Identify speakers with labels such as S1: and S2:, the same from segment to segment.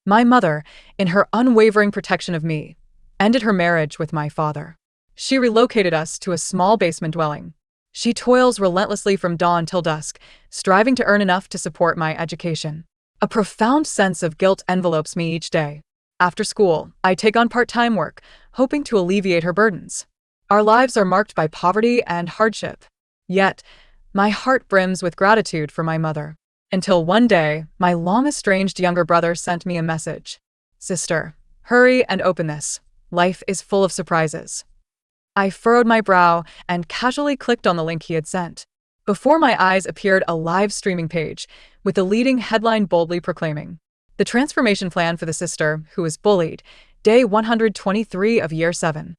S1: My mother, in her unwavering protection of me, ended her marriage with my father. She relocated us to a small basement dwelling. She toils relentlessly from dawn till dusk, striving to earn enough to support my education. A profound sense of guilt envelopes me each day. After school, I take on part-time work, hoping to alleviate her burdens. Our lives are marked by poverty and hardship. Yet, my heart brims with gratitude for my mother. Until one day, my long-estranged younger brother sent me a message. "Sister, hurry and open this. Life is full of surprises." I furrowed my brow and casually clicked on the link he had sent. Before my eyes appeared a live streaming page, with the leading headline boldly proclaiming, "The transformation plan for the sister who is bullied, day 123 of year 7.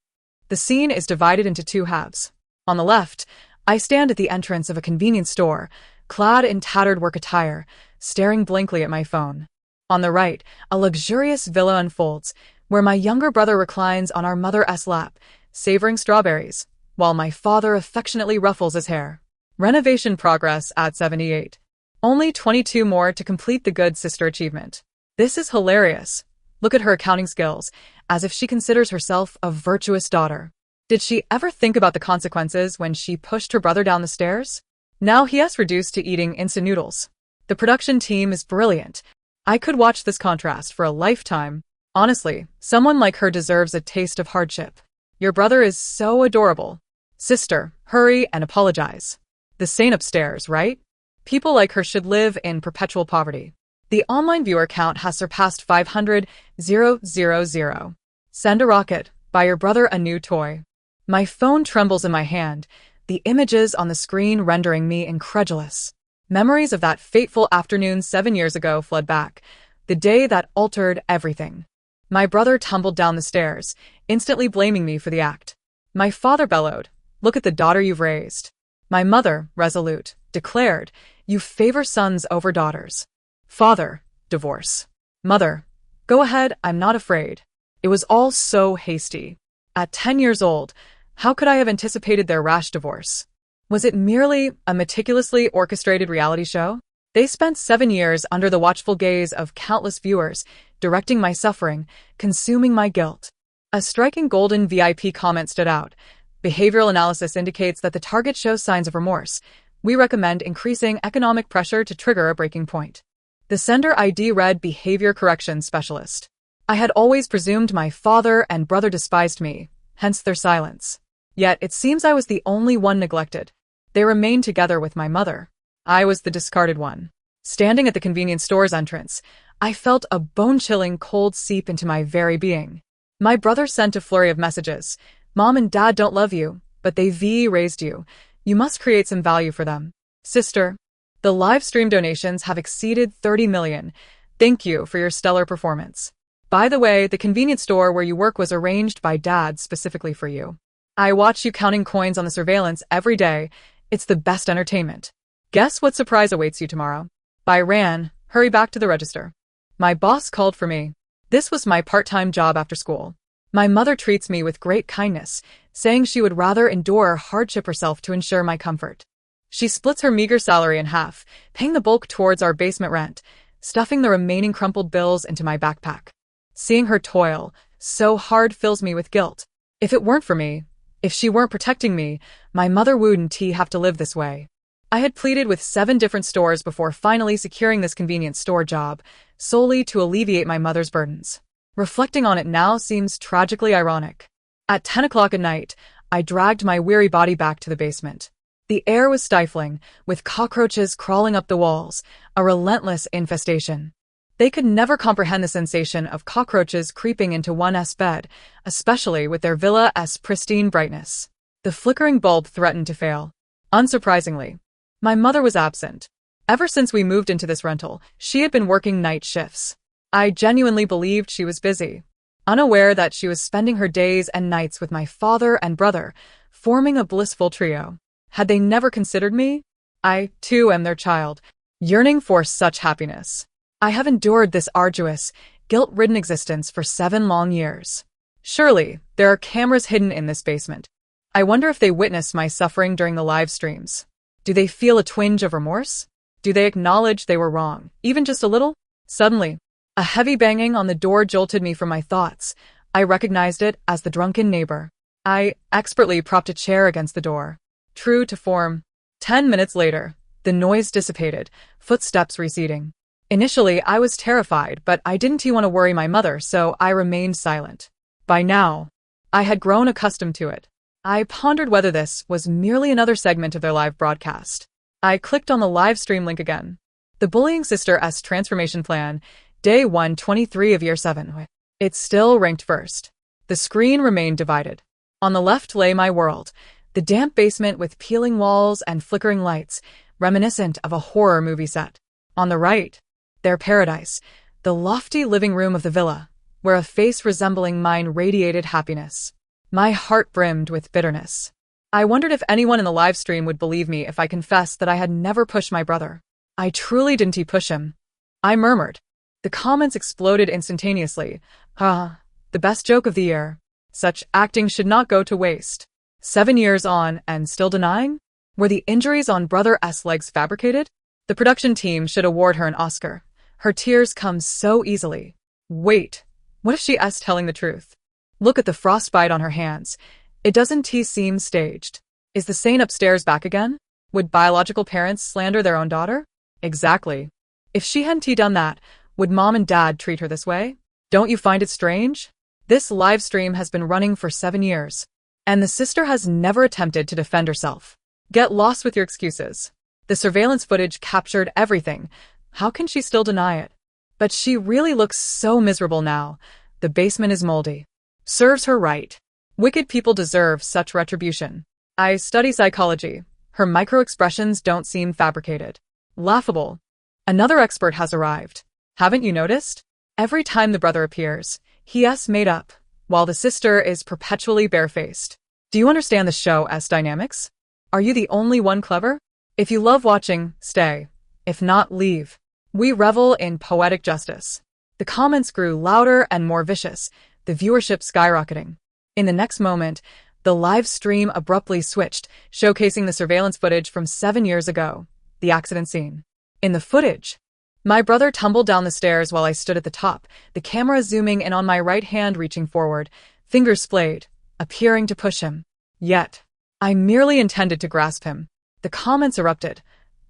S1: The scene is divided into two halves. On the left, I stand at the entrance of a convenience store, clad in tattered work attire, staring blankly at my phone. On the right, a luxurious villa unfolds, where my younger brother reclines on our mother's lap, savoring strawberries, while my father affectionately ruffles his hair. Renovation progress at 78. Only 22 more to complete the good sister achievement. This is hilarious. Look at her accounting skills, as if she considers herself a virtuous daughter. Did she ever think about the consequences when she pushed her brother down the stairs? Now he has reduced to eating instant noodles. The production team is brilliant. I could watch this contrast for a lifetime. Honestly, someone like her deserves a taste of hardship. Your brother is so adorable. Sister, hurry and apologize. The saint upstairs, right? People like her should live in perpetual poverty. The online viewer count has surpassed 500,000. Send a rocket. Buy your brother a new toy. My phone trembles in my hand, the images on the screen rendering me incredulous. Memories of that fateful afternoon 7 years ago flood back, the day that altered everything. My brother tumbled down the stairs, instantly blaming me for the act. My father bellowed, "Look at the daughter you've raised." My mother, resolute, declared, "You favor sons over daughters." Father, divorce. Mother, go ahead, I'm not afraid. It was all so hasty. At 10 years old, how could I have anticipated their rash divorce? Was it merely a meticulously orchestrated reality show? They spent 7 years under the watchful gaze of countless viewers, directing my suffering, consuming my guilt. A striking golden VIP comment stood out. Behavioral analysis indicates that the target shows signs of remorse. We recommend increasing economic pressure to trigger a breaking point. The sender ID read Behavior Correction Specialist. I had always presumed my father and brother despised me, hence their silence. Yet it seems I was the only one neglected. They remained together with my mother. I was the discarded one. Standing at the convenience store's entrance, I felt a bone-chilling cold seep into my very being. My brother sent a flurry of messages. "Mom and Dad don't love you, but they raised you. You must create some value for them." Sister, the live stream donations have exceeded 30 million. Thank you for your stellar performance. By the way, the convenience store where you work was arranged by Dad specifically for you. I watch you counting coins on the surveillance every day. It's the best entertainment. Guess what surprise awaits you tomorrow? By Ran, hurry back to the register. My boss called for me. This was my part-time job after school. My mother treats me with great kindness, saying she would rather endure hardship herself to ensure my comfort. She splits her meager salary in half, paying the bulk towards our basement rent, stuffing the remaining crumpled bills into my backpack. Seeing her toil so hard fills me with guilt. If it weren't for me, if she weren't protecting me, my mother wouldn't have to live this way. I had pleaded with 7 different stores before finally securing this convenience store job, solely to alleviate my mother's burdens. Reflecting on it now seems tragically ironic. At 10 o'clock at night, I dragged my weary body back to the basement. The air was stifling, with cockroaches crawling up the walls, a relentless infestation. They could never comprehend the sensation of cockroaches creeping into one's bed, especially with their villa's pristine brightness. The flickering bulb threatened to fail. Unsurprisingly, my mother was absent. Ever since we moved into this rental, she had been working night shifts. I genuinely believed she was busy, unaware that she was spending her days and nights with my father and brother, forming a blissful trio. Had they never considered me? I, too, am their child, yearning for such happiness. I have endured this arduous, guilt-ridden existence for 7 long years. Surely, there are cameras hidden in this basement. I wonder if they witness my suffering during the live streams. Do they feel a twinge of remorse? Do they acknowledge they were wrong, even just a little? Suddenly, A heavy banging on the door jolted me from my thoughts. I recognized it as the drunken neighbor. I expertly propped a chair against the door. True to form. 10 minutes later, the noise dissipated, footsteps receding. Initially, I was terrified, but I didn't want to worry my mother, so I remained silent. By now, I had grown accustomed to it. I pondered whether this was merely another segment of their live broadcast. I clicked on the live stream link again. The Bullying Sister's Transformation Plan, Day 123 of Year 7. It still ranked first. The screen remained divided. On the left lay my world, the damp basement with peeling walls and flickering lights, reminiscent of a horror movie set. On the right, their paradise, the lofty living room of the villa, where a face resembling mine radiated happiness. My heart brimmed with bitterness. I wondered if anyone in the live stream would believe me if I confessed that I had never pushed my brother. I truly didn't push him. I murmured. The comments exploded instantaneously. The best joke of the year. Such acting should not go to waste. 7 years on and still denying? Were the injuries on Brother S' legs fabricated? The production team should award her an Oscar. Her tears come so easily. Wait, what if she's telling the truth? Look at the frostbite on her hands. It doesn't seem staged. Is the saint upstairs back again? Would biological parents slander their own daughter? Exactly. If she hadn't done that, would mom and dad treat her this way? Don't you find it strange? This live stream has been running for 7 years, and the sister has never attempted to defend herself. Get lost with your excuses. The surveillance footage captured everything. How can she still deny it? But she really looks so miserable now. The basement is moldy. Serves her right. Wicked people deserve such retribution. I study psychology. Her micro-expressions don't seem fabricated. Laughable. Another expert has arrived. Haven't you noticed? Every time the brother appears, he's made up, while the sister is perpetually barefaced. Do you understand the show's dynamics? Are you the only one clever? If you love watching, stay. If not, leave. We revel in poetic justice. The comments grew louder and more vicious, the viewership skyrocketing. In the next moment, the live stream abruptly switched, showcasing the surveillance footage from 7 years ago, the accident scene. In the footage, my brother tumbled down the stairs while I stood at the top, the camera zooming in on my right hand reaching forward, fingers splayed, appearing to push him. Yet, I merely intended to grasp him. The comments erupted.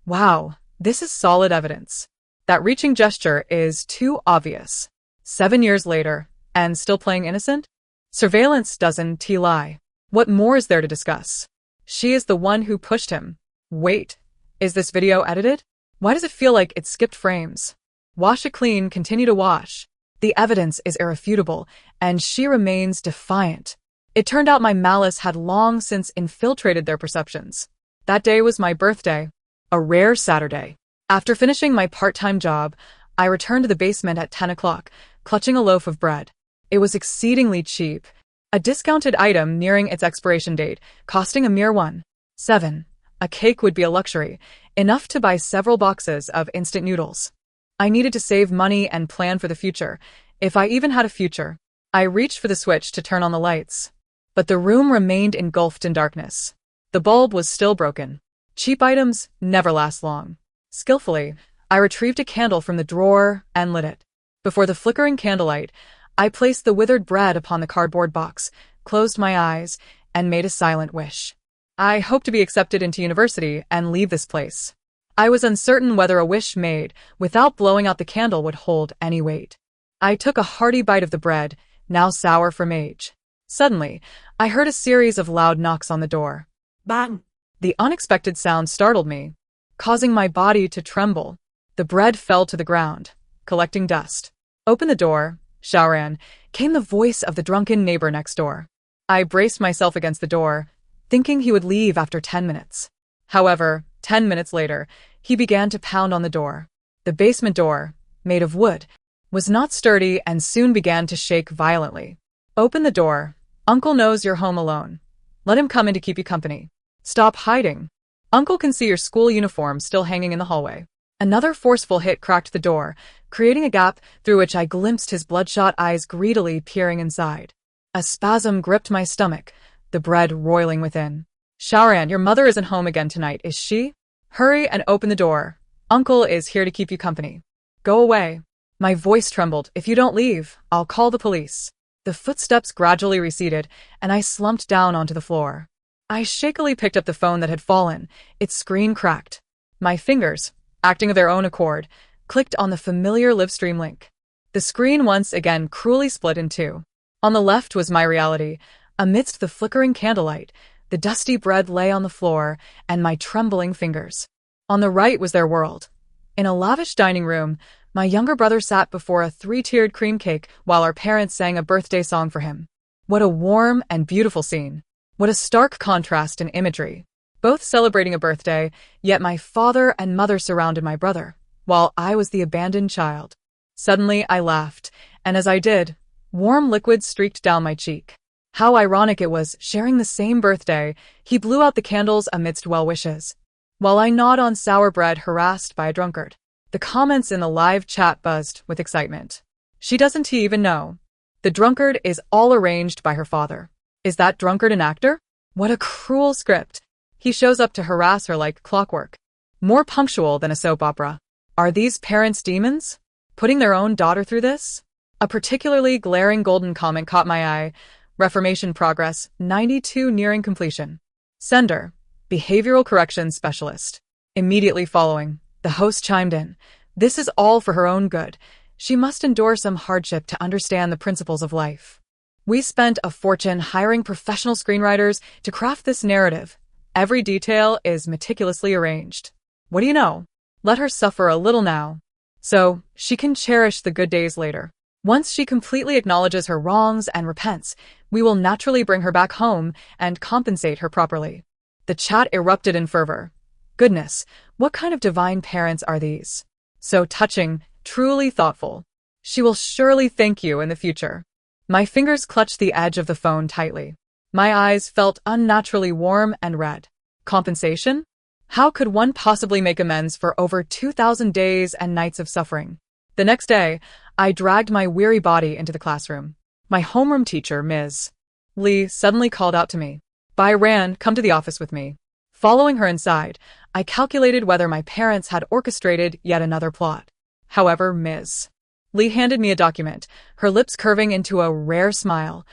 S1: Wow, this is solid evidence. That reaching gesture is too obvious. 7 years later, and still playing innocent? Surveillance doesn't lie. What more is there to discuss? She is the one who pushed him. Wait, is this video edited? Why does it feel like it skipped frames? Wash it clean, continue to wash. The evidence is irrefutable, and she remains defiant. It turned out my malice had long since infiltrated their perceptions. That day was my birthday, a rare Saturday. After finishing my part-time job, I returned to the basement at 10 o'clock, clutching a loaf of bread. It was exceedingly cheap, a discounted item nearing its expiration date, costing a mere $1.7. A cake would be a luxury, enough to buy several boxes of instant noodles. I needed to save money and plan for the future, if I even had a future. I reached for the switch to turn on the lights, but the room remained engulfed in darkness. The bulb was still broken. Cheap items never last long. Skillfully, I retrieved a candle from the drawer and lit it. Before the flickering candlelight, I placed the withered bread upon the cardboard box, closed my eyes, and made a silent wish. I hope to be accepted into university and leave this place. I was uncertain whether a wish made without blowing out the candle would hold any weight. I took a hearty bite of the bread, now sour from age. Suddenly, I heard a series of loud knocks on the door. Bang! The unexpected sound startled me, causing my body to tremble. The bread fell to the ground, collecting dust. Open the door, Shaoran, came the voice of the drunken neighbor next door. I braced myself against the door, thinking he would leave after 10 minutes. However, 10 minutes later, he began to pound on the door. The basement door, made of wood, was not sturdy and soon began to shake violently. Open the door. Uncle knows you're home alone. Let him come in to keep you company. Stop hiding. Uncle can see your school uniform still hanging in the hallway. Another forceful hit cracked the door, creating a gap through which I glimpsed his bloodshot eyes greedily peering inside. A spasm gripped my stomach, the bread roiling within. Shaoran, your mother isn't home again tonight, is she? Hurry and open the door. Uncle is here to keep you company. Go away. My voice trembled. If you don't leave, I'll call the police. The footsteps gradually receded, and I slumped down onto the floor. I shakily picked up the phone that had fallen. Its screen cracked. My fingers, acting of their own accord, clicked on the familiar Livestream link. The screen once again cruelly split in two. On the left was my reality. Amidst the flickering candlelight, the dusty bread lay on the floor, and my trembling fingers. On the right was their world. In a lavish dining room, my younger brother sat before a three-tiered cream cake while our parents sang a birthday song for him. What a warm and beautiful scene. What a stark contrast in imagery. Both celebrating a birthday, yet my father and mother surrounded my brother, while I was the abandoned child. Suddenly, I laughed, and as I did, warm liquid streaked down my cheek. How ironic it was, sharing the same birthday, he blew out the candles amidst well wishes, while I gnawed on sour bread harassed by a drunkard. The comments in the live chat buzzed with excitement. She doesn't even know. The drunkard is all arranged by her father. Is that drunkard an actor? What a cruel script. He shows up to harass her like clockwork. More punctual than a soap opera. Are these parents demons? Putting their own daughter through this? A particularly glaring golden comment caught my eye. Reformation progress, 92 nearing completion. Sender, behavioral corrections specialist. Immediately following, the host chimed in. This is all for her own good. She must endure some hardship to understand the principles of life. We spent a fortune hiring professional screenwriters to craft this narrative. Every detail is meticulously arranged. What do you know? Let her suffer a little now, so she can cherish the good days later. Once she completely acknowledges her wrongs and repents, we will naturally bring her back home and compensate her properly. The chat erupted in fervor. Goodness, what kind of divine parents are these? So touching, truly thoughtful. She will surely thank you in the future. My fingers clutched the edge of the phone tightly. My eyes felt unnaturally warm and red. Compensation? How could one possibly make amends for over 2,000 days and nights of suffering? The next day, I dragged my weary body into the classroom. My homeroom teacher, Ms. Lee, suddenly called out to me. "Bai Ran, come to the office with me." Following her inside, I calculated whether my parents had orchestrated yet another plot. However, Ms. Lee handed me a document, her lips curving into a rare smile.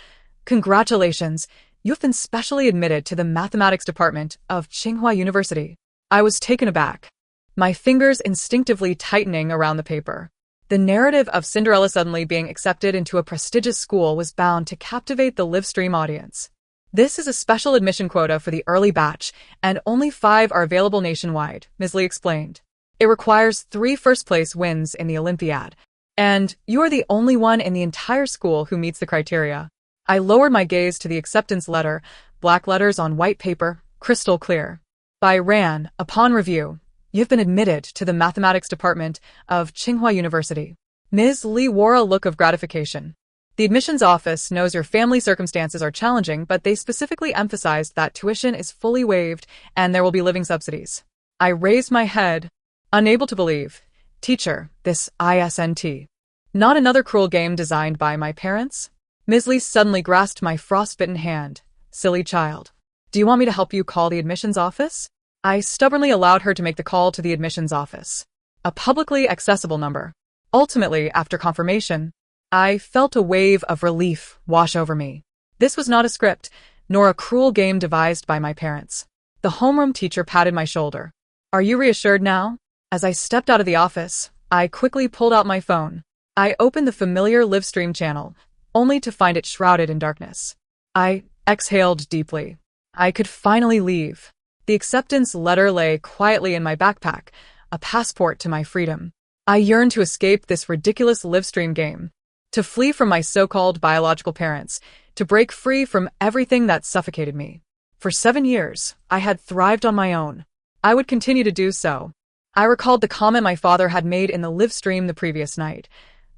S1: "Congratulations, you have been specially admitted to the mathematics department of Tsinghua University." I was taken aback, my fingers instinctively tightening around the paper. The narrative of Cinderella suddenly being accepted into a prestigious school was bound to captivate the Livestream audience. This is a special admission quota for the early batch, and only 5 are available nationwide, Ms. Lee explained. It requires 3 first-place wins in the Olympiad, and you are the only one in the entire school who meets the criteria. I lowered my gaze to the acceptance letter, black letters on white paper, crystal clear. Bai Ran, upon review, you have been admitted to the mathematics department of Tsinghua University. Ms. Lee wore a look of gratification. The admissions office knows your family circumstances are challenging, but they specifically emphasized that tuition is fully waived and there will be living subsidies. I raised my head, unable to believe. Teacher, this isn't not another cruel game designed by my parents? Ms. Lee suddenly grasped my frostbitten hand. Silly child. Do you want me to help you call the admissions office? I stubbornly allowed her to make the call to the admissions office. A publicly accessible number. Ultimately, after confirmation, I felt a wave of relief wash over me. This was not a script, nor a cruel game devised by my parents. The homeroom teacher patted my shoulder. Are you reassured now? As I stepped out of the office, I quickly pulled out my phone. I opened the familiar Livestream channel, only to find it shrouded in darkness. I exhaled deeply. I could finally leave. The acceptance letter lay quietly in my backpack, a passport to my freedom. I yearned to escape this ridiculous Livestream game, to flee from my so-called biological parents, to break free from everything that suffocated me. For 7 years, I had thrived on my own. I would continue to do so. I recalled the comment my father had made in the Livestream the previous night.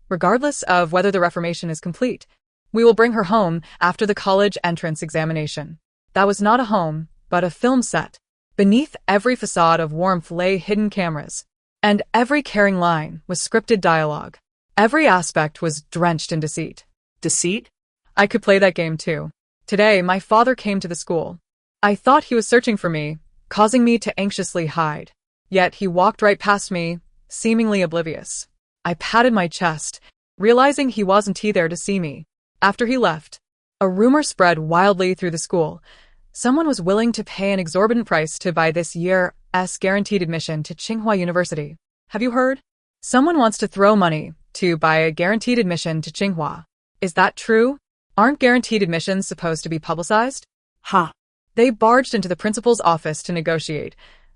S1: Regardless of whether the reformation is complete, we will bring her home after the college entrance examination. That was not a home, but a film set. Beneath every facade of warmth lay hidden cameras, and every caring line was scripted dialogue. Every aspect was drenched in deceit. Deceit? I could play that game too. Today, my father came to the school. I thought he was searching for me, causing me to anxiously hide. Yet he walked right past me, seemingly oblivious. I patted my chest, realizing he wasn't there to see me. After he left, a rumor spread wildly through the school. Someone was willing to pay an exorbitant price to buy this year's guaranteed admission to Tsinghua University. Have you heard? Someone wants to throw money to buy a guaranteed admission to Tsinghua. Is that true? Aren't guaranteed admissions supposed to be publicized? Ha! They barged into the principal's office to negotiate.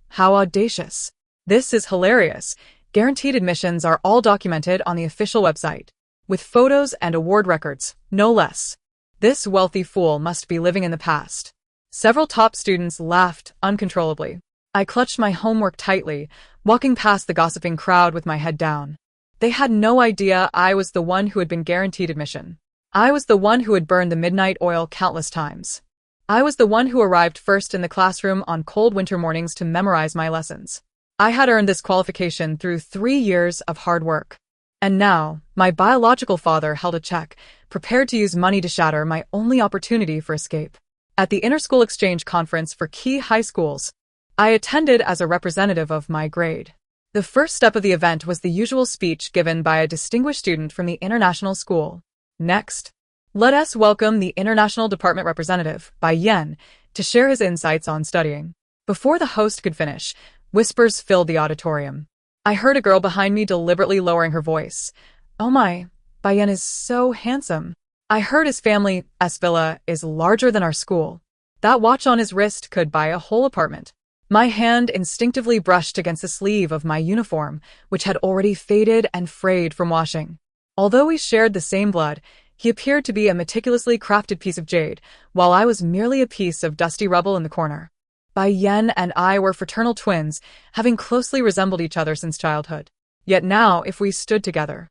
S1: How audacious. This is hilarious. Guaranteed admissions are all documented on the official website, with photos and award records, no less. This wealthy fool must be living in the past. Several top students laughed uncontrollably. I clutched my homework tightly, walking past the gossiping crowd with my head down. They had no idea I was the one who had been guaranteed admission. I was the one who had burned the midnight oil countless times. I was the one who arrived first in the classroom on cold winter mornings to memorize my lessons. I had earned this qualification through 3 years of hard work. And now, my biological father held a check, prepared to use money to shatter my only opportunity for escape. At the Inter-School Exchange Conference for key high schools, I attended as a representative of my grade. The first step of the event was the usual speech given by a distinguished student from the international school. Next, let us welcome the International Department representative, Bai Yan, to share his insights on studying. Before the host could finish, whispers filled the auditorium. I heard a girl behind me deliberately lowering her voice. Oh my, Bai Yan is so handsome. I heard his family's villa is larger than our school. That watch on his wrist could buy a whole apartment. My hand instinctively brushed against the sleeve of my uniform, which had already faded and frayed from washing. Although we shared the same blood, he appeared to be a meticulously crafted piece of jade, while I was merely a piece of dusty rubble in the corner. Bai Yan and I were fraternal twins, having closely resembled each other since childhood. Yet now, if we stood together,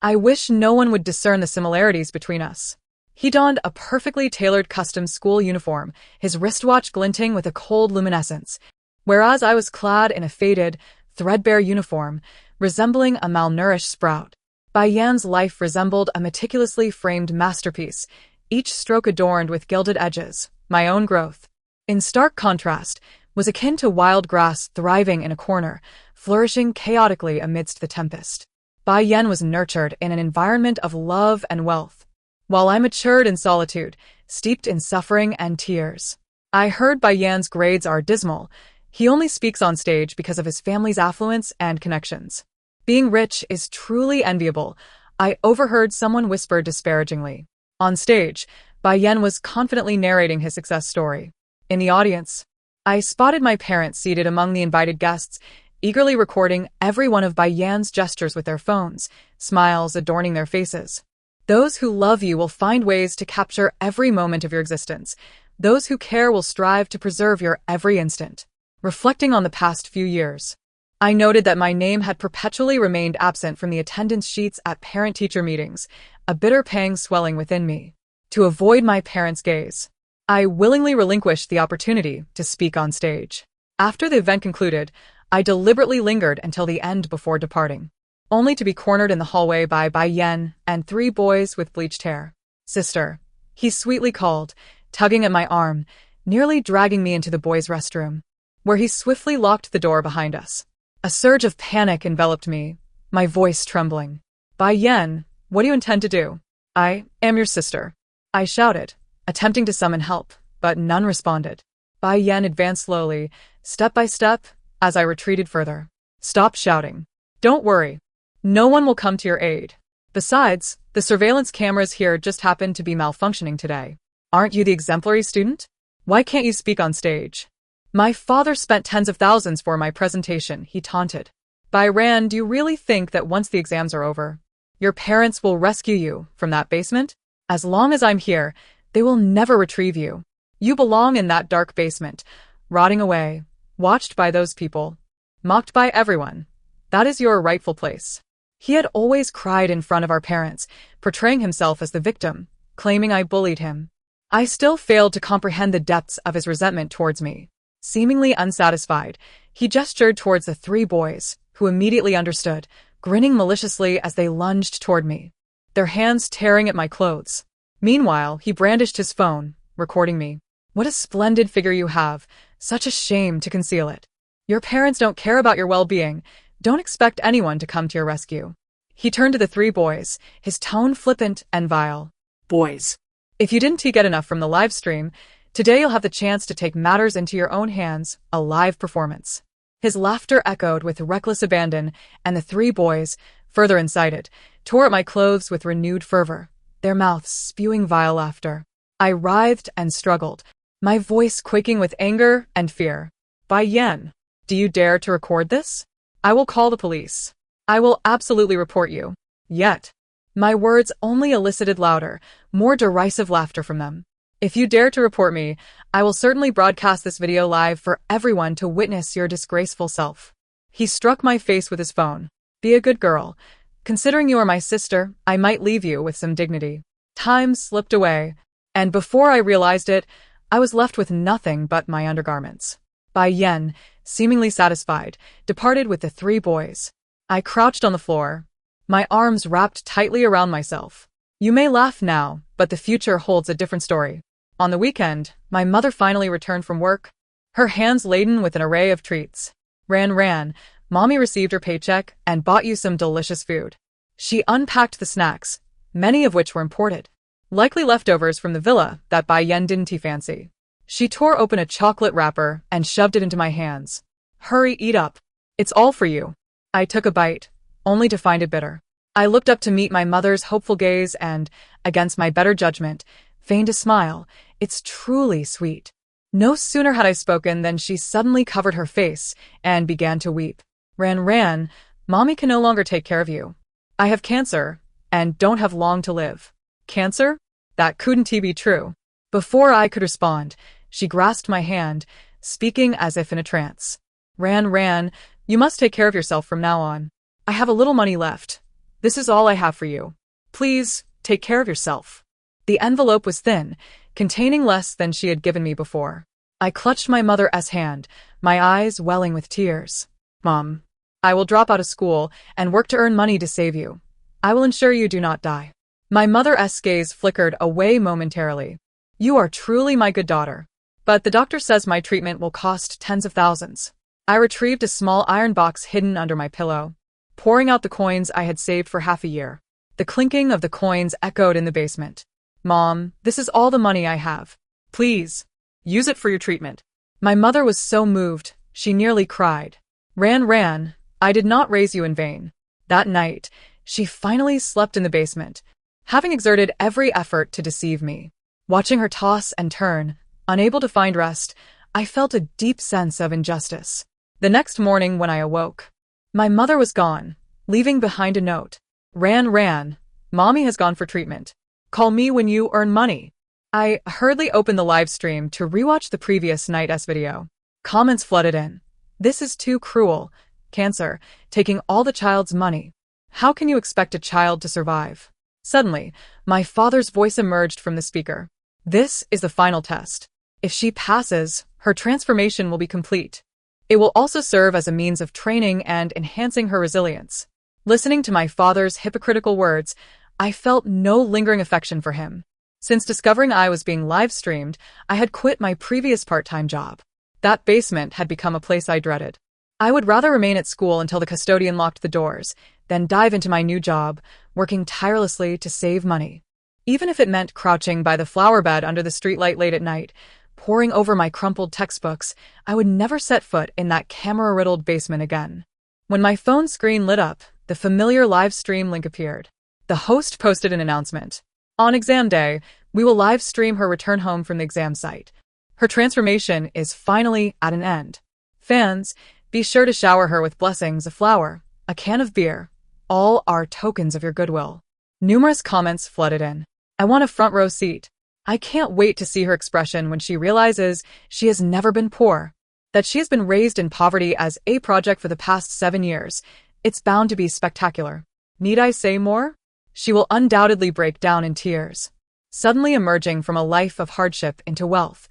S1: I wish no one would discern the similarities between us. He donned a perfectly tailored custom school uniform, his wristwatch glinting with a cold luminescence, whereas I was clad in a faded, threadbare uniform, resembling a malnourished sprout. Bai Yan's life resembled a meticulously framed masterpiece, each stroke adorned with gilded edges. My own growth, in stark contrast, was akin to wild grass thriving in a corner, flourishing chaotically amidst the tempest. Bai Yan was nurtured in an environment of love and wealth, while I matured in solitude, steeped in suffering and tears. I heard Bai Yan's grades are dismal. He only speaks on stage because of his family's affluence and connections. Being rich is truly enviable, I overheard someone whisper disparagingly. On stage, Bai Yan was confidently narrating his success story. In the audience, I spotted my parents seated among the invited guests, eagerly recording every one of Bai Yan's gestures with their phones, smiles adorning their faces. Those who love you will find ways to capture every moment of your existence. Those who care will strive to preserve your every instant. Reflecting on the past few years, I noted that my name had perpetually remained absent from the attendance sheets at parent-teacher meetings, a bitter pang swelling within me. To avoid my parents' gaze, I willingly relinquished the opportunity to speak on stage. After the event concluded, I deliberately lingered until the end before departing, only to be cornered in the hallway by Bai Yan and 3 boys with bleached hair. Sister, he sweetly called, tugging at my arm, nearly dragging me into the boys' restroom, where he swiftly locked the door behind us. A surge of panic enveloped me, my voice trembling. Bai Yan, what do you intend to do? I am your sister, I shouted, attempting to summon help, but none responded. Bai Yan advanced slowly, step by step, as I retreated further. Stop shouting. Don't worry. No one will come to your aid. Besides, the surveillance cameras here just happen to be malfunctioning today. Aren't you the exemplary student? Why can't you speak on stage? My father spent tens of thousands for my presentation, he taunted. Bai Yan, do you really think that once the exams are over, your parents will rescue you from that basement? As long as I'm here, they will never retrieve you. You belong in that dark basement, rotting away, watched by those people, mocked by everyone. That is your rightful place. He had always cried in front of our parents, portraying himself as the victim, claiming I bullied him. I still failed to comprehend the depths of his resentment towards me. Seemingly unsatisfied, he gestured towards the 3 boys, who immediately understood, grinning maliciously as they lunged toward me, their hands tearing at my clothes. Meanwhile, he brandished his phone, recording me. What a splendid figure you have. Such a shame to conceal it. Your parents don't care about your well-being. Don't expect anyone to come to your rescue. He turned to the three boys, his tone flippant and vile. Boys, if you didn't get enough from the live stream, today you'll have the chance to take matters into your own hands, a live performance. His laughter echoed with reckless abandon, and the three boys, further incited, tore at my clothes with renewed fervor, their mouths spewing vile laughter. I writhed and struggled, my voice quaking with anger and fear. Bai Yan, do you dare to record this? I will call the police. I will absolutely report you. Yet, my words only elicited louder, more derisive laughter from them. If you dare to report me, I will certainly broadcast this video live for everyone to witness your disgraceful self. He struck my face with his phone. Be a good girl. Considering you are my sister, I might leave you with some dignity. Time slipped away, and before I realized it, I was left with nothing but my undergarments. Bai Yan, seemingly satisfied, departed with the three boys. I crouched on the floor, my arms wrapped tightly around myself. You may laugh now, but the future holds a different story. On the weekend, my mother finally returned from work, her hands laden with an array of treats. Ran, Mommy received her paycheck and bought you some delicious food. She unpacked the snacks, many of which were imported, likely leftovers from the villa that Bai Yan didn't fancy. She tore open a chocolate wrapper and shoved it into my hands. Hurry, eat up. It's all for you. I took a bite, only to find it bitter. I looked up to meet my mother's hopeful gaze and, against my better judgment, feigned a smile. It's truly sweet. No sooner had I spoken than she suddenly covered her face and began to weep. Ran, Mommy can no longer take care of you. I have cancer and don't have long to live. Cancer? That couldn't be true. Before I could respond, she grasped my hand, speaking as if in a trance. Ran, you must take care of yourself from now on. I have a little money left. This is all I have for you. Please, take care of yourself. The envelope was thin, containing less than she had given me before. I clutched my mother's hand, my eyes welling with tears. Mom, I will drop out of school and work to earn money to save you. I will ensure you do not die. My mother's gaze flickered away momentarily. You are truly my good daughter. But the doctor says my treatment will cost tens of thousands. I retrieved a small iron box hidden under my pillow, pouring out the coins I had saved for half a year. The clinking of the coins echoed in the basement. Mom, this is all the money I have. Please, use it for your treatment. My mother was so moved, she nearly cried. Ran, I did not raise you in vain. That night, she finally slept in the basement, having exerted every effort to deceive me. Watching her toss and turn, unable to find rest, I felt a deep sense of injustice. The next morning when I awoke, my mother was gone, leaving behind a note. Ran, Mommy has gone for treatment. Call me when you earn money. I hurriedly opened the live stream to rewatch the previous night's video. Comments flooded in. This is too cruel. Cancer, taking all the child's money. How can you expect a child to survive? Suddenly, my father's voice emerged from the speaker. This is the final test. If she passes, her transformation will be complete. It will also serve as a means of training and enhancing her resilience. Listening to my father's hypocritical words, I felt no lingering affection for him. Since discovering I was being live-streamed, I had quit my previous part-time job. That basement had become a place I dreaded. I would rather remain at school until the custodian locked the doors, than dive into my new job, working tirelessly to save money. Even if it meant crouching by the flower bed under the streetlight late at night, poring over my crumpled textbooks, I would never set foot in that camera-riddled basement again. When my phone screen lit up, the familiar live stream link appeared. The host posted an announcement. On exam day, we will live stream her return home from the exam site. Her transformation is finally at an end. Fans, be sure to shower her with blessings, a flower, a can of beer. All are tokens of your goodwill. Numerous comments flooded in. I want a front row seat. I can't wait to see her expression when she realizes she has never been poor. That she has been raised in poverty as a project for the past 7 years. It's bound to be spectacular. Need I say more? She will undoubtedly break down in tears, suddenly emerging from a life of hardship into wealth.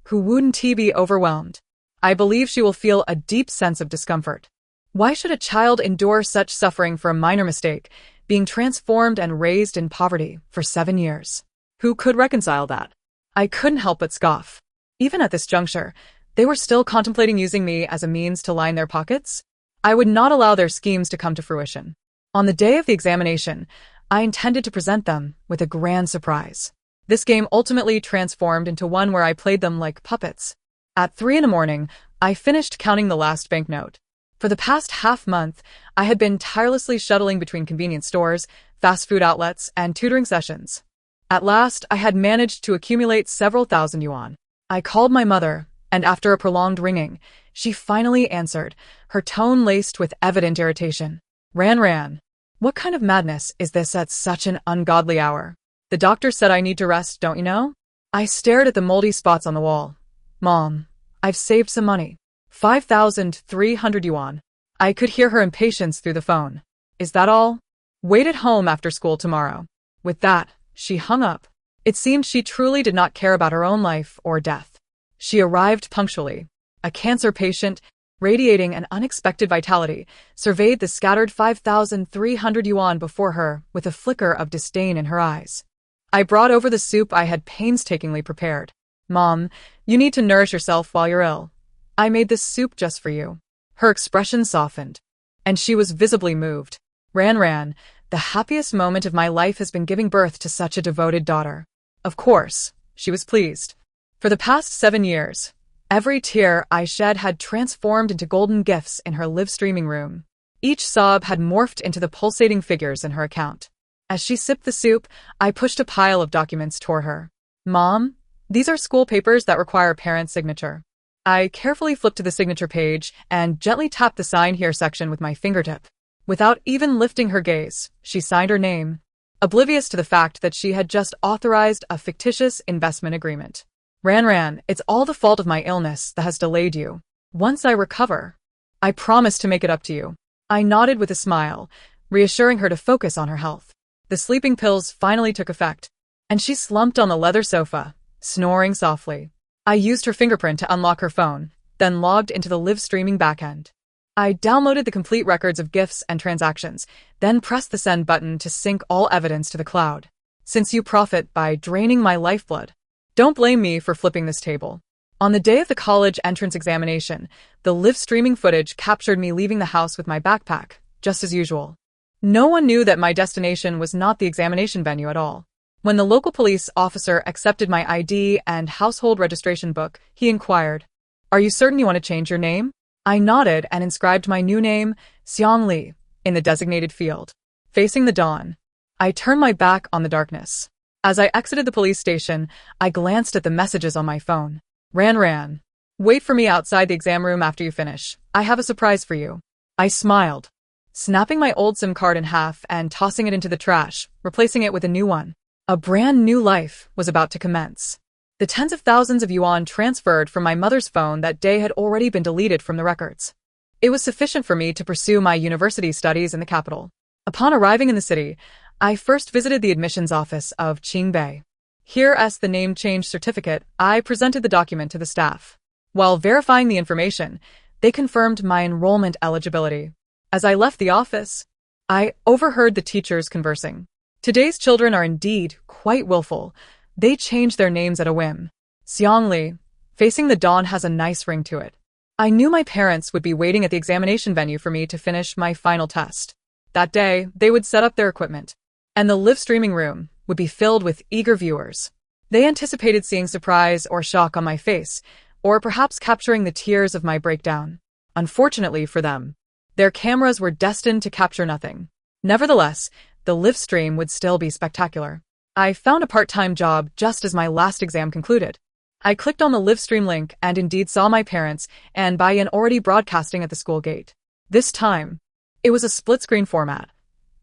S1: Who wouldn't be overwhelmed? I believe she will feel a deep sense of discomfort. Why should a child endure such suffering for a minor mistake, being transformed and raised in poverty for 7 years? Who could reconcile that? I couldn't help but scoff. Even at this juncture, they were still contemplating using me as a means to line their pockets. I would not allow their schemes to come to fruition. On the day of the examination, I intended to present them with a grand surprise. This game ultimately transformed into one where I played them like puppets. At 3 in the morning, I finished counting the last banknote. For the past half-month, I had been tirelessly shuttling between convenience stores, fast food outlets, and tutoring sessions. At last, I had managed to accumulate several thousand yuan. I called my mother, and after a prolonged ringing, she finally answered, her tone laced with evident irritation. Ran. What kind of madness is this at such an ungodly hour? The doctor said I need to rest, don't you know? I stared at the moldy spots on the wall. Mom, I've saved some money. 5,300 yuan. I could hear her impatience through the phone. Is that all? Wait at home after school tomorrow. With that, she hung up. It seemed she truly did not care about her own life or death. She arrived punctually. A cancer patient, radiating an unexpected vitality, surveyed the scattered 5,300 yuan before her with a flicker of disdain in her eyes. I brought over the soup I had painstakingly prepared. Mom, you need to nourish yourself while you're ill. I made this soup just for you. Her expression softened, and she was visibly moved. Ran, the happiest moment of my life has been giving birth to such a devoted daughter. Of course, she was pleased. For the past 7 years, every tear I shed had transformed into golden gifts in her live streaming room. Each sob had morphed into the pulsating figures in her account. As she sipped the soup, I pushed a pile of documents toward her. Mom, these are school papers that require parent signature. I carefully flipped to the signature page and gently tapped the sign here section with my fingertip. Without even lifting her gaze, she signed her name, oblivious to the fact that she had just authorized a fictitious investment agreement. Ran, it's all the fault of my illness that has delayed you. Once I recover, I promise to make it up to you. I nodded with a smile, reassuring her to focus on her health. The sleeping pills finally took effect, and she slumped on the leather sofa, snoring softly. I used her fingerprint to unlock her phone, then logged into the live streaming backend. I downloaded the complete records of gifts and transactions, then pressed the send button to sync all evidence to the cloud. Since you profit by draining my lifeblood, don't blame me for flipping this table. On the day of the college entrance examination, the live streaming footage captured me leaving the house with my backpack, just as usual. No one knew that my destination was not the examination venue at all. When the local police officer accepted my ID and household registration book, he inquired, "Are you certain you want to change your name?" I nodded and inscribed my new name, Xiang Li, in the designated field. Facing the dawn, I turned my back on the darkness. As I exited the police station, I glanced at the messages on my phone. Ran. Wait for me outside the exam room after you finish. I have a surprise for you. I smiled, snapping my old SIM card in half and tossing it into the trash, replacing it with a new one. A brand new life was about to commence. The tens of thousands of yuan transferred from my mother's phone that day had already been deleted from the records. It was sufficient for me to pursue my university studies in the capital. Upon arriving in the city, I first visited the admissions office of Qingbei. Here, as the name change certificate, I presented the document to the staff. While verifying the information, they confirmed my enrollment eligibility. As I left the office, I overheard the teachers conversing. Today's children are indeed quite willful. They change their names at a whim. Xiang Li, facing the dawn, has a nice ring to it. I knew my parents would be waiting at the examination venue for me to finish my final test. That day, they would set up their equipment, and the live streaming room would be filled with eager viewers. They anticipated seeing surprise or shock on my face, or perhaps capturing the tears of my breakdown. Unfortunately for them, their cameras were destined to capture nothing. Nevertheless, the live stream would still be spectacular. I found a part-time job just as my last exam concluded. I clicked on the live stream link and indeed saw my parents and Bayan already broadcasting at the school gate. This time, it was a split-screen format,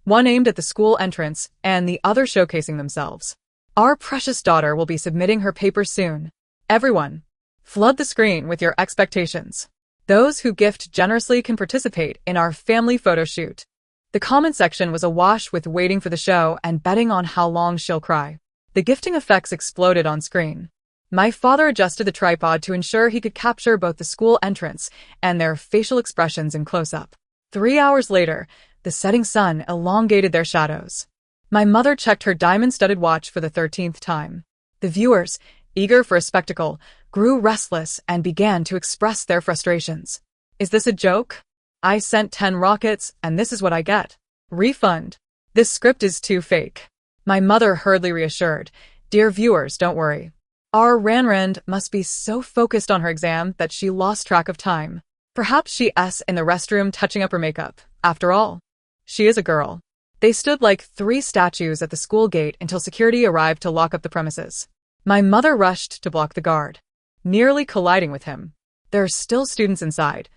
S1: one aimed at the school entrance and the other showcasing themselves. Our precious daughter will be submitting her papers soon. Everyone, flood the screen with your expectations. Those who gift generously can participate in our family photo shoot. The comment section was awash with waiting for the show and betting on how long she'll cry. The gifting effects exploded on screen. My father adjusted the tripod to ensure he could capture both the school entrance and their facial expressions in close-up. 3 hours later, the setting sun elongated their shadows. My mother checked her diamond-studded watch for the 13th time. The viewers, eager for a spectacle, grew restless and began to express their frustrations. Is this a joke? I sent 10 rockets, and this is what I get. Refund. This script is too fake. My mother hurriedly reassured. Dear viewers, don't worry. Our Ranrand must be so focused on her exam that she lost track of time. Perhaps she's in the restroom touching up her makeup. After all, she is a girl. They stood like 3 statues at the school gate until security arrived to lock up the premises. My mother rushed to block the guard, nearly colliding with him. There are still students inside.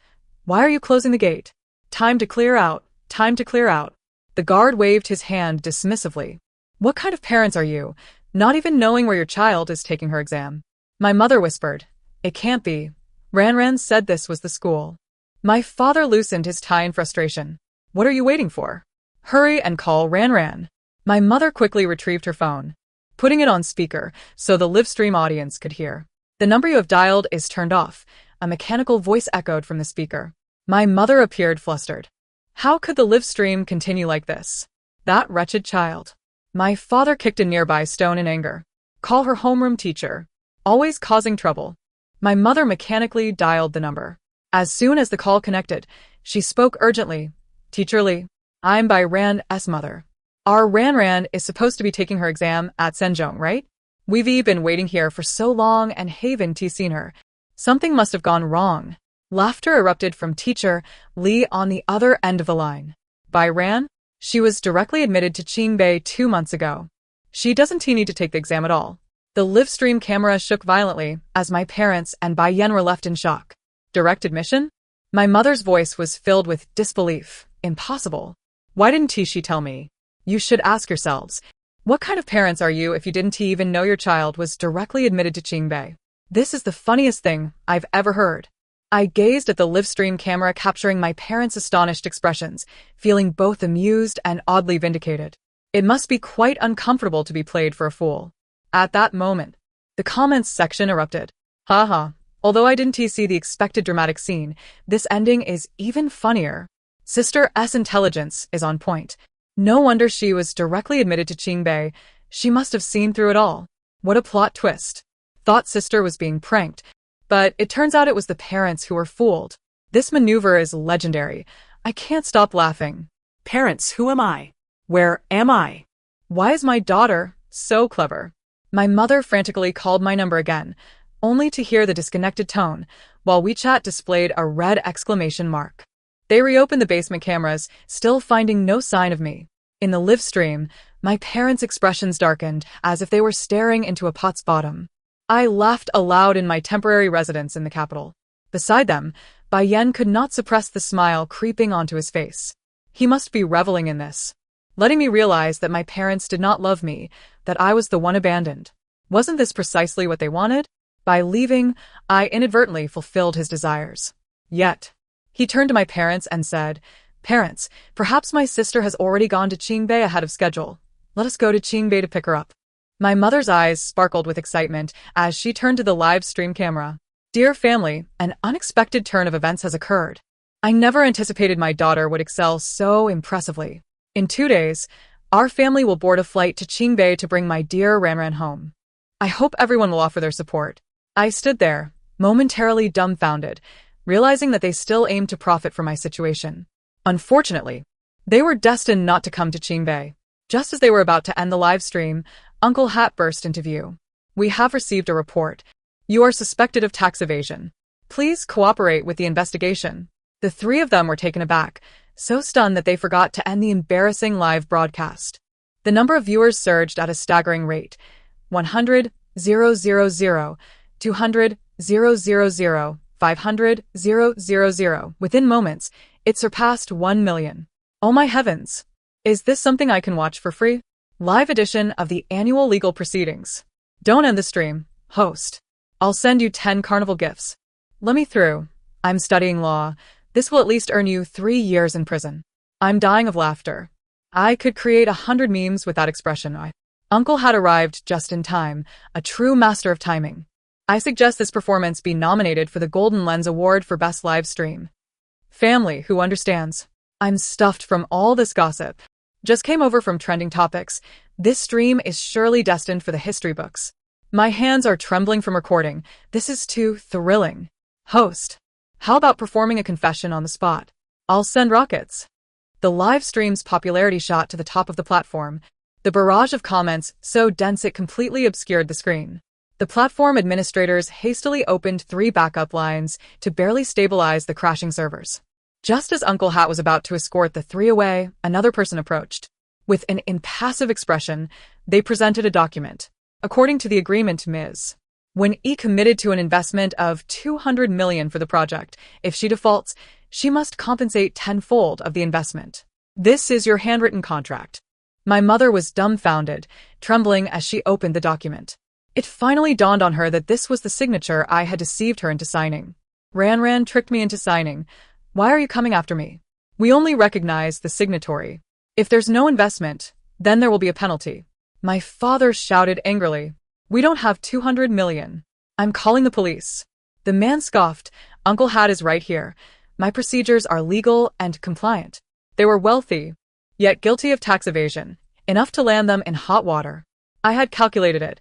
S1: Why are you closing the gate? Time to clear out. Time to clear out. The guard waved his hand dismissively. What kind of parents are you, not even knowing where your child is taking her exam? My mother whispered. It can't be. Ranran said this was the school. My father loosened his tie in frustration. What are you waiting for? Hurry and call Ranran. My mother quickly retrieved her phone, putting it on speaker so the Livestream audience could hear. The number you have dialed is turned off. A mechanical voice echoed from the speaker. My mother appeared flustered. How could the Livestream continue like this? That wretched child. My father kicked a nearby stone in anger. Call her homeroom teacher. Always causing trouble. My mother mechanically dialed the number. As soon as the call connected, she spoke urgently. Teacher Lee, I'm by Ran's mother. Our Ranran is supposed to be taking her exam at Senjong, right? We've been waiting here for so long and haven't seen her. Something must have gone wrong. Laughter erupted from Teacher Lee on the other end of the line. By Ran? She was directly admitted to Qingbei 2 months ago. She doesn't need to take the exam at all. The Livestream camera shook violently as my parents and Bai Yen were left in shock. Direct admission? My mother's voice was filled with disbelief. Impossible. Why didn't she tell me? You should ask yourselves. What kind of parents are you if you didn't even know your child was directly admitted to Qingbei? This is the funniest thing I've ever heard. I gazed at the Livestream camera, capturing my parents' astonished expressions, feeling both amused and oddly vindicated. It must be quite uncomfortable to be played for a fool. At that moment, the comments section erupted. Haha, although I didn't see the expected dramatic scene, this ending is even funnier. Sister S intelligence is on point. No wonder she was directly admitted to Qingbei. She must have seen through it all. What a plot twist. Thought sister was being pranked. But it turns out it was the parents who were fooled. This maneuver is legendary. I can't stop laughing.
S2: Parents, who am I? Where am I?
S1: Why is my daughter so clever? My mother frantically called my number again, only to hear the disconnected tone, while WeChat displayed a red exclamation mark. They reopened the basement cameras, still finding no sign of me. In the live stream, my parents' expressions darkened as if they were staring into a pot's bottom. I laughed aloud in my temporary residence in the capital. Beside them, Bai Yen could not suppress the smile creeping onto his face. He must be reveling in this, letting me realize that my parents did not love me, that I was the one abandoned. Wasn't this precisely what they wanted? By leaving, I inadvertently fulfilled his desires. Yet, he turned to my parents and said, Parents, perhaps my sister has already gone to Qingbei ahead of schedule. Let us go to Qingbei to pick her up. My mother's eyes sparkled with excitement as she turned to the live stream camera. Dear family, an unexpected turn of events has occurred. I never anticipated my daughter would excel so impressively. In 2 days, our family will board a flight to Qingbei to bring my dear Ranran home. I hope everyone will offer their support. I stood there, momentarily dumbfounded, realizing that they still aimed to profit from my situation. Unfortunately, they were destined not to come to Qingbei. Just as they were about to end the live stream, Uncle Hat burst into view. We have received a report. You are suspected of tax evasion. Please cooperate with the investigation. The 3 of them were taken aback, so stunned that they forgot to end the embarrassing live broadcast. The number of viewers surged at a staggering rate. 100, 000, 200, 000, 500, 000. Within moments, it surpassed 1 million. Oh my heavens! Is this something I can watch for free? Live edition of the annual legal proceedings. Don't end the stream, host. I'll send you 10 carnival gifts. Let me through. I'm studying law. This will at least earn you 3 years in prison. I'm dying of laughter. I could create 100 memes with that expression. Uncle had arrived just in time, a true master of timing. I suggest this performance be nominated for the Golden Lens Award for Best Live Stream. Family who understands. I'm stuffed from all this gossip. Just came over from trending topics. This stream is surely destined for the history books. My hands are trembling from recording. This is too thrilling. Host, how about performing a confession on the spot? I'll send rockets. The live stream's popularity shot to the top of the platform, the barrage of comments so dense it completely obscured the screen. The platform administrators hastily opened 3 backup lines to barely stabilize the crashing servers. Just as Uncle Hat was about to escort the 3 away, another person approached. With an impassive expression, they presented a document. According to the agreement, Ms. When E committed to an investment of $200 million for the project. If she defaults, she must compensate tenfold of the investment. This is your handwritten contract. My mother was dumbfounded, trembling as she opened the document. It finally dawned on her that this was the signature I had deceived her into signing. Ran tricked me into signing. Why are you coming after me? We only recognize the signatory. If there's no investment, then there will be a penalty. My father shouted angrily. We don't have $200 million. I'm calling the police. The man scoffed. Uncle Hat is right here. My procedures are legal and compliant. They were wealthy, yet guilty of tax evasion, enough to land them in hot water. I had calculated it.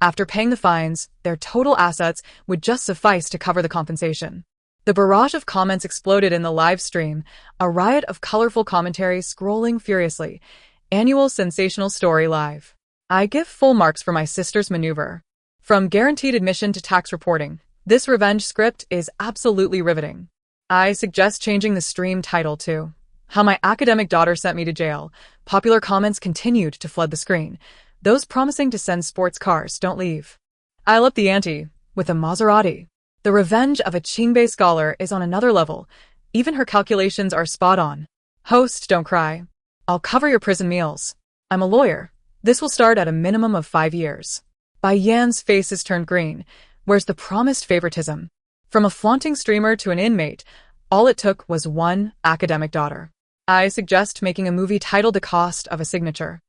S1: After paying the fines, their total assets would just suffice to cover the compensation. The barrage of comments exploded in the live stream, a riot of colorful commentary scrolling furiously. Annual sensational story live. I give full marks for my sister's maneuver. From guaranteed admission to tax reporting, this revenge script is absolutely riveting. I suggest changing the stream title to How My Academic Daughter Sent Me to Jail. Popular comments continued to flood the screen. Those promising to send sports cars don't leave. I'll up the ante with a Maserati. The revenge of a Qingbei scholar is on another level. Even her calculations are spot on. Host, don't cry. I'll cover your prison meals. I'm a lawyer. This will start at a minimum of 5 years. Bai Yan's face is turned green. Where's the promised favoritism? From a flaunting streamer to an inmate, all it took was one academic daughter. I suggest making a movie titled The Cost of a Signature.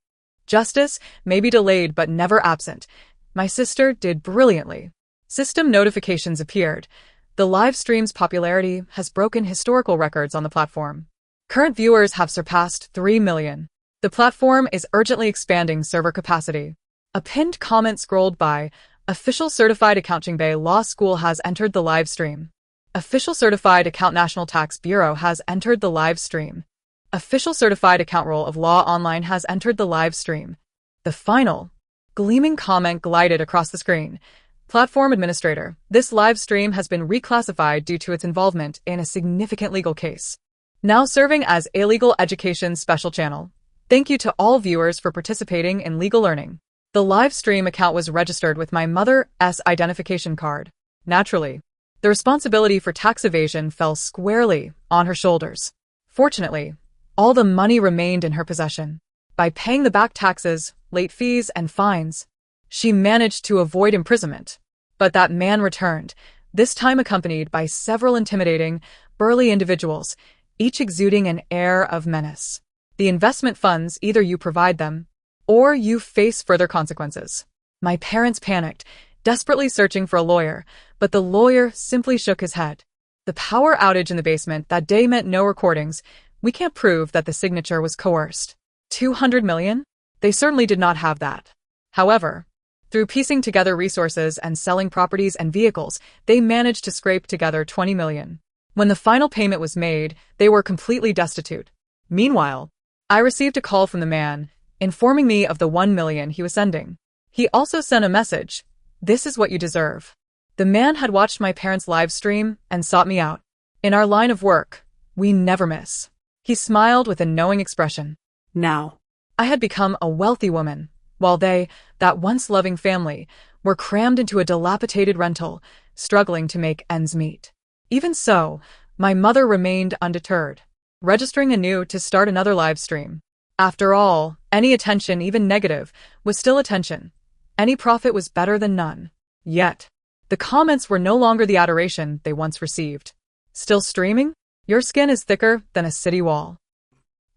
S1: Justice may be delayed but never absent. My sister did brilliantly. System notifications appeared. The live stream's popularity has broken historical records on the platform. Current viewers have surpassed 3 million. The platform is urgently expanding server capacity. A pinned comment scrolled by, Official Certified Accounting Bay Law School has entered the live stream. Official Certified Account National Tax Bureau has entered the live stream. Official Certified Account Roll of Law Online has entered the live stream. The final, gleaming comment glided across the screen. Platform Administrator, this live stream has been reclassified due to its involvement in a significant legal case. Now serving as a legal education special channel. Thank you to all viewers for participating in legal learning. The live stream account was registered with my mother's identification card. Naturally, the responsibility for tax evasion fell squarely on her shoulders. Fortunately, all the money remained in her possession. By paying the back taxes, late fees, and fines, she managed to avoid imprisonment. But that man returned, this time accompanied by several intimidating, burly individuals, each exuding an air of menace. The investment funds, either you provide them, or you face further consequences. My parents panicked, desperately searching for a lawyer, but the lawyer simply shook his head. The power outage in the basement that day meant no recordings. We can't prove that the signature was coerced. 200 million? They certainly did not have that. However, through piecing together resources and selling properties and vehicles, they managed to scrape together 20 million. When the final payment was made, they were completely destitute. Meanwhile, I received a call from the man, informing me of the 1 million he was sending. He also sent a message. This is what you deserve. The man had watched my parents' live stream and sought me out. In our line of work, we never miss. He smiled with a knowing expression.
S2: Now,
S1: I had become a wealthy woman, while they, that once loving family, were crammed into a dilapidated rental, struggling to make ends meet. Even so, my mother remained undeterred, registering anew to start another live stream. After all, any attention, even negative, was still attention. Any profit was better than none. Yet, the comments were no longer the adoration they once received. Still streaming? Your skin is thicker than a city wall.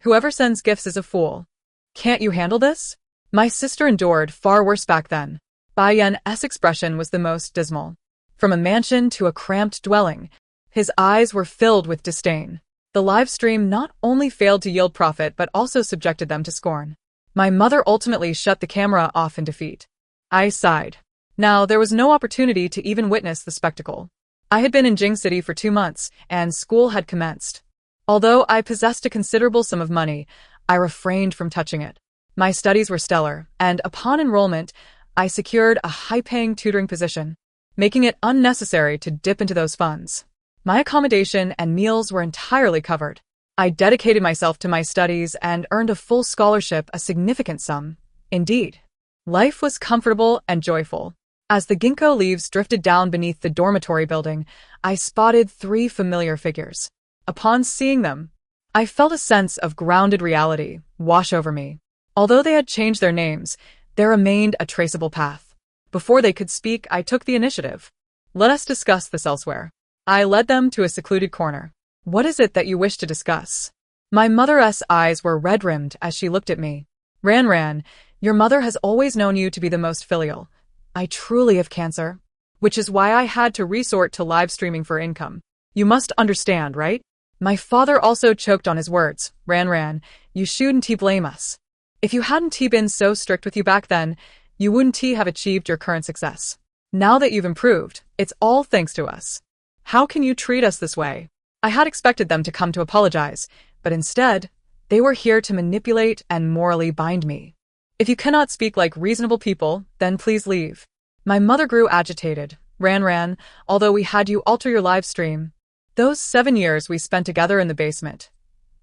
S1: Whoever sends gifts is a fool. Can't you handle this? My sister endured far worse back then. Bai Yan's expression was the most dismal. From a mansion to a cramped dwelling, his eyes were filled with disdain. The live stream not only failed to yield profit but also subjected them to scorn. My mother ultimately shut the camera off in defeat. I sighed. Now there was no opportunity to even witness the spectacle. I had been in Jing City for 2 months, and school had commenced. Although I possessed a considerable sum of money, I refrained from touching it. My studies were stellar, and upon enrollment, I secured a high-paying tutoring position, making it unnecessary to dip into those funds. My accommodation and meals were entirely covered. I dedicated myself to my studies and earned a full scholarship, a significant sum. Indeed, life was comfortable and joyful. As the ginkgo leaves drifted down beneath the dormitory building, I spotted 3 familiar figures. Upon seeing them, I felt a sense of grounded reality wash over me. Although they had changed their names, there remained a traceable path. Before they could speak, I took the initiative. Let us discuss this elsewhere. I led them to a secluded corner. What is it that you wish to discuss? My mother's eyes were red-rimmed as she looked at me. Ran, your mother has always known you to be the most filial. I truly have cancer, which is why I had to resort to live streaming for income. You must understand, right? My father also choked on his words. Ran, you shouldn't blame us. If you hadn't been so strict with you back then, you wouldn't have achieved your current success. Now that you've improved, it's all thanks to us. How can you treat us this way? I had expected them to come to apologize, but instead, they were here to manipulate and morally bind me. If you cannot speak like reasonable people, then please leave. My mother grew agitated. Ran, although we had you alter your live stream. Those 7 years we spent together in the basement.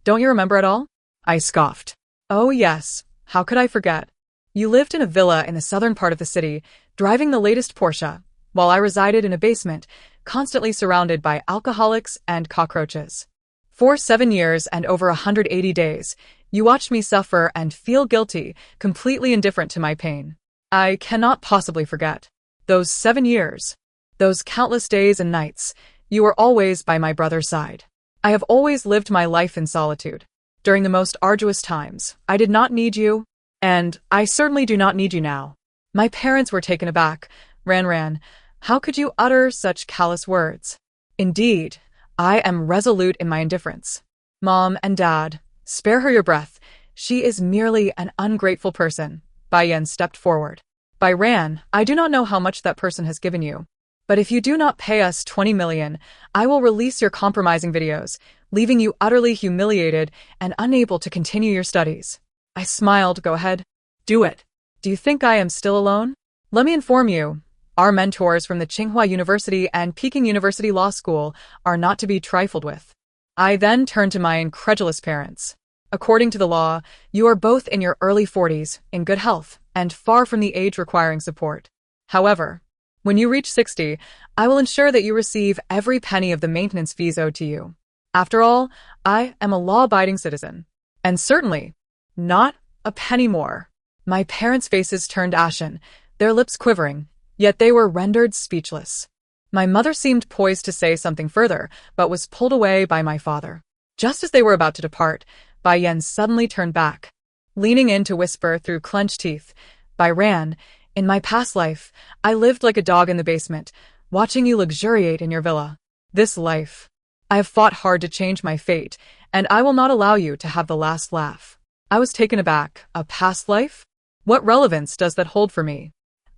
S1: Don't you remember at all? I scoffed. Oh yes, how could I forget? You lived in a villa in the southern part of the city, driving the latest Porsche, while I resided in a basement, constantly surrounded by alcoholics and cockroaches. For 7 years and over 180 days, you watched me suffer and feel guilty, completely indifferent to my pain. I cannot possibly forget. Those 7 years. Those countless days and nights, you were always by my brother's side. I have always lived my life in solitude. During the most arduous times, I did not need you, and I certainly do not need you now. My parents were taken aback. Ran, how could you utter such callous words? Indeed, I am resolute in my indifference. Mom and Dad, spare her your breath. She is merely an ungrateful person. Bai Yan stepped forward. Bai Ran, I do not know how much that person has given you, but if you do not pay us 20 million, I will release your compromising videos, leaving you utterly humiliated and unable to continue your studies. I smiled. Go ahead. Do it. Do you think I am still alone? Let me inform you. Our mentors from the Tsinghua University and Peking University Law School are not to be trifled with. I then turned to my incredulous parents. According to the law, you are both in your early 40s, in good health, and far from the age requiring support. However, when you reach 60, I will ensure that you receive every penny of the maintenance fees owed to you. After all, I am a law-abiding citizen. And certainly, not a penny more. My parents' faces turned ashen, their lips quivering, yet they were rendered speechless. My mother seemed poised to say something further, but was pulled away by my father. Just as they were about to depart, Bai Yan suddenly turned back. Leaning in to whisper through clenched teeth, Bai Ran, in my past life, I lived like a dog in the basement, watching you luxuriate in your villa. This life. I have fought hard to change my fate, and I will not allow you to have the last laugh. I was taken aback. A past life? What relevance does that hold for me?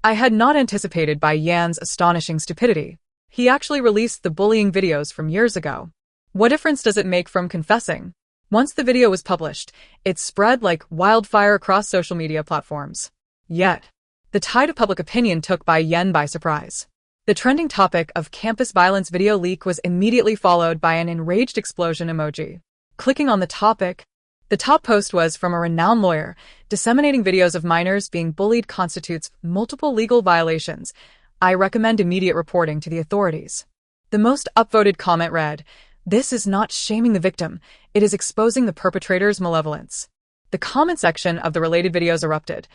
S1: I had not anticipated Bai Yan's astonishing stupidity. He actually released the bullying videos from years ago. What difference does it make from confessing? Once the video was published, it spread like wildfire across social media platforms. Yet, the tide of public opinion took Bai Yan by surprise. The trending topic of campus violence video leak was immediately followed by an enraged explosion emoji. Clicking on the topic, the top post was from a renowned lawyer. Disseminating videos of minors being bullied constitutes multiple legal violations. I recommend immediate reporting to the authorities. The most upvoted comment read, "This is not shaming the victim, it is exposing the perpetrator's malevolence." The comment section of the related videos erupted.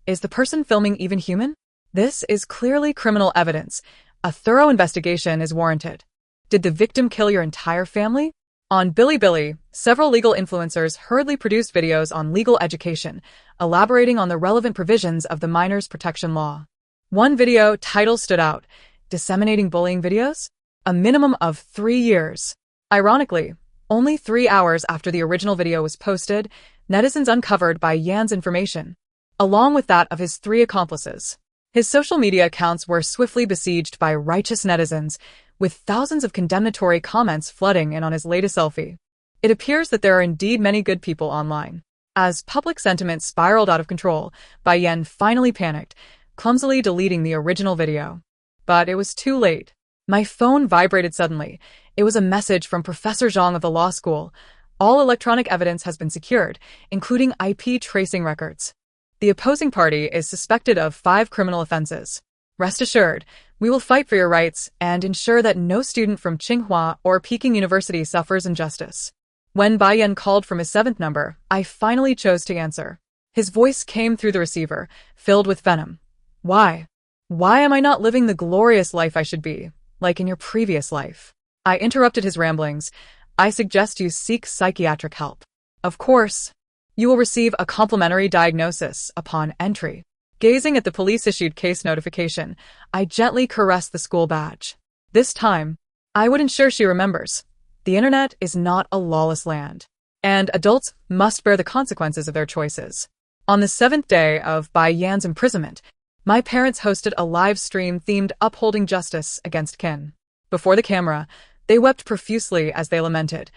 S1: Is the person filming even human? This is clearly criminal evidence. A thorough investigation is warranted. Did the victim kill your entire family? On Bilibili, several legal influencers hurriedly produced videos on legal education, elaborating on the relevant provisions of the Minors Protection Law. One video title stood out, Disseminating Bullying Videos? A minimum of 3 years. Ironically, only 3 hours after the original video was posted, netizens uncovered Bai Yan's information, along with that of his 3 accomplices. His social media accounts were swiftly besieged by righteous netizens, with thousands of condemnatory comments flooding in on his latest selfie. It appears that there are indeed many good people online. As public sentiment spiraled out of control, Bai Yan finally panicked, clumsily deleting the original video. But it was too late. My phone vibrated suddenly. It was a message from Professor Zhang of the law school. All electronic evidence has been secured, including IP tracing records. The opposing party is suspected of 5 criminal offenses. Rest assured, we will fight for your rights and ensure that no student from Tsinghua or Peking University suffers injustice. When Bai Yan called from his 7th number, I finally chose to answer. His voice came through the receiver, filled with venom. Why? Why am I not living the glorious life I should be, like in your previous life? I interrupted his ramblings. I suggest you seek psychiatric help. Of course, you will receive a complimentary diagnosis upon entry. Gazing at the police-issued case notification, I gently caressed the school badge. This time, I would ensure she remembers. The internet is not a lawless land, and adults must bear the consequences of their choices. On the 7th day of Bai Yan's imprisonment, my parents hosted a live stream themed Upholding Justice Against Kin. Before the camera, they wept profusely as they lamented,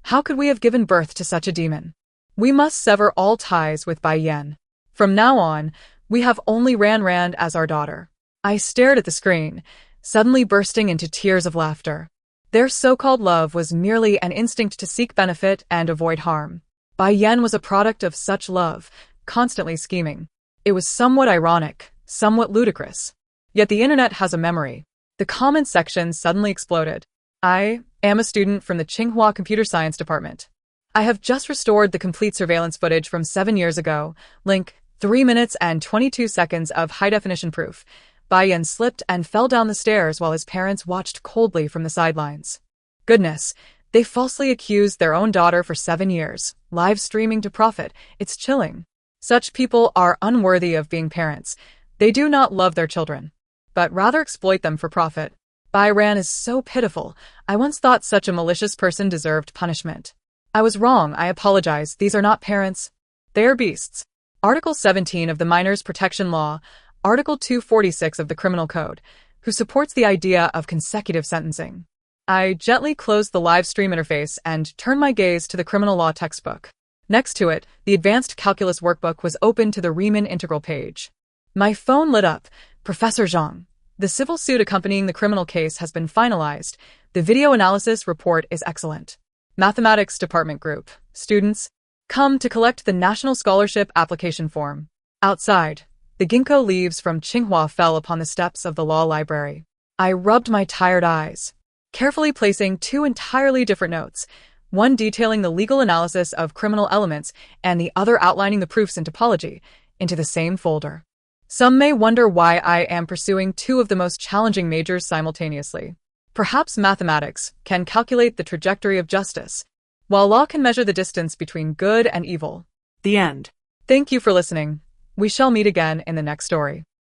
S1: "How could we have given birth to such a demon? We must sever all ties with Bai Yan. From now on, we have only Ran as our daughter." I stared at the screen, suddenly bursting into tears of laughter. Their so-called love was merely an instinct to seek benefit and avoid harm. Bai Yan was a product of such love, constantly scheming. It was somewhat ironic, somewhat ludicrous. Yet the internet has a memory. The comments section suddenly exploded. I am a student from the Tsinghua Computer Science Department. I have just restored the complete surveillance footage from 7 years ago. Link, 3 minutes and 22 seconds of high-definition proof. Bai Yan slipped and fell down the stairs while his parents watched coldly from the sidelines. Goodness, they falsely accused their own daughter for 7 years, live streaming to profit. It's chilling. Such people are unworthy of being parents. They do not love their children, but rather exploit them for profit. Bai Ran is so pitiful. I once thought such a malicious person deserved punishment. I was wrong. I apologize. These are not parents. They are beasts. Article 17 of the Minors Protection Law, Article 246 of the Criminal Code, who supports the idea of consecutive sentencing. I gently closed the live stream interface and turned my gaze to the criminal law textbook. Next to it, the advanced calculus workbook was open to the Riemann integral page. My phone lit up. Professor Zhang. The civil suit accompanying the criminal case has been finalized. The video analysis report is excellent. Mathematics Department Group. Students, come to collect the National Scholarship Application Form. Outside, the ginkgo leaves from Tsinghua fell upon the steps of the law library. I rubbed my tired eyes, carefully placing 2 entirely different notes, one detailing the legal analysis of criminal elements and the other outlining the proofs in topology, into the same folder. Some may wonder why I am pursuing 2 of the most challenging majors simultaneously. Perhaps mathematics can calculate the trajectory of justice, while law can measure the distance between good and evil.
S2: The end.
S1: Thank you for listening. We shall meet again in the next story.